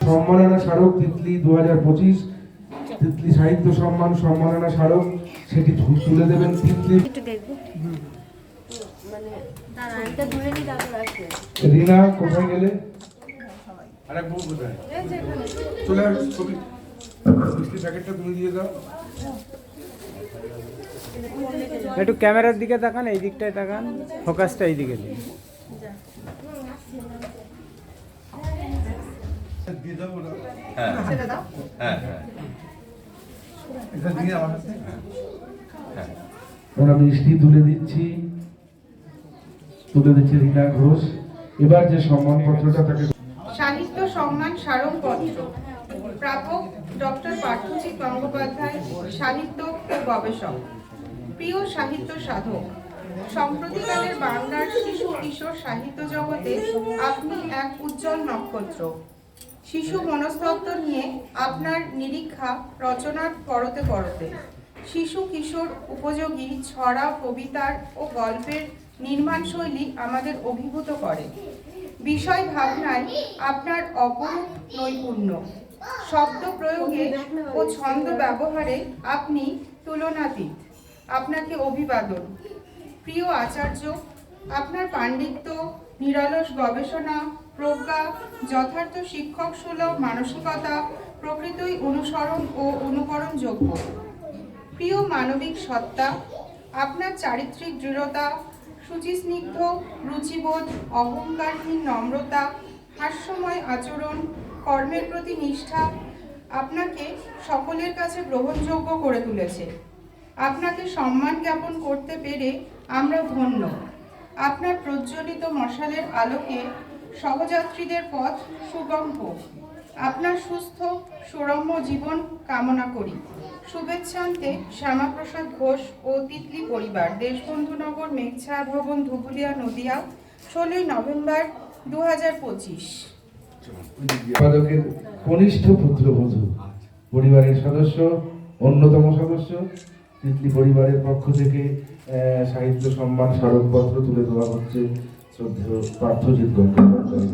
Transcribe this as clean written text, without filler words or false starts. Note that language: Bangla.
সম্মাননা স্মারক তিতলি 2025 তিতলি সাহিত্য সম্মান সম্মাননা স্মারক সেটি তুলে দেবেন তিতলি রিনা। কোথায় গেলে আরেক বউ কোথায় চলে আসবে? ছবি মিষ্টি প্যাকেটটা তুমি দিয়ে দাও। একটু ক্যামেরার দিকে তাকান, এই দিকটায় তাকান, ফোকাসটা এই দিকে দিন। আমরা মিষ্টি তুলে দিচ্ছি রিনা ঘোষ। এবার যে সম্মানপত্রটা তাকে সাহিত্য সম্মান স্মারকপত্র প্রাপক ডক্টর পার্থজিৎ গঙ্গোপাধ্যায়, সাহিত্য ও গবেষক। প্রিয় সাহিত্য সাধক, সম্প্রতিকালের বাংলার শিশু কিশোর সাহিত্য জগতে আপনি এক উজ্জ্বল নক্ষত্র। শিশু মনস্তত্ত্ব নিয়ে আপনার নিরীক্ষা রচনার পরতে পরতে শিশু কিশোর উপযোগী ছড়া, কবিতার ও গল্পের নির্মাণ শৈলী আমাদের অভিভূত করে। বিষয় ভাবনায় আপনার অপরূপ নৈপুণ্য, শব্দ প্রয়োগে ও ছন্দ ব্যবহারে আপনি তুলনাতীত। আপনাকে অভিবাদন। প্রিয় আচার্য, আপনার পাণ্ডিত্য, নিরলস গবেষণা, প্রজ্ঞা, যথার্থ শিক্ষক সুলভ মানসিকতা প্রকৃতই অনুসরণ ও অনুকরণযোগ্য। প্রিয় মানবিক সত্তা, আপনার চারিত্রিক দৃঢ়তা, শুচিস্নিগ্ধ রুচিবোধ, অহংকারহীন নম্রতা, হাস্যময় আচরণ, কর্মের প্রতি নিষ্ঠা আপনাকে সকলের কাছে গ্রহণযোগ্য করে তুলেছে। আপনাকে সম্মান জ্ঞাপন করতে পেরে আমরা ধন্য। আপনার প্রজ্বলিত মশালের আলোকে সহযাত্রীদের পথ সুগম হোক। আপনার সুস্থ সুরম্য জীবন কামনা করি। শুভেচ্ছান্তে শ্যামাপ্রসাদ ঘোষ ও তিতলি পরিবার, দেশবন্ধুনগর, মেঘছায়া ভবন, ধুবুলিয়া, নদিয়া, 16 নভেম্বর 2025। সম্পাদকের কনিষ্ঠ পুত্রবধূ, পরিবারের সদস্য, অন্যতম সদস্য, তিতলি পরিবারের পক্ষ থেকে সাহিত্য সম্মান স্মারকপত্র তুলে দেওয়া হচ্ছে শ্রদ্ধেয় পার্থজিৎ গঙ্গোপাধ্যায়।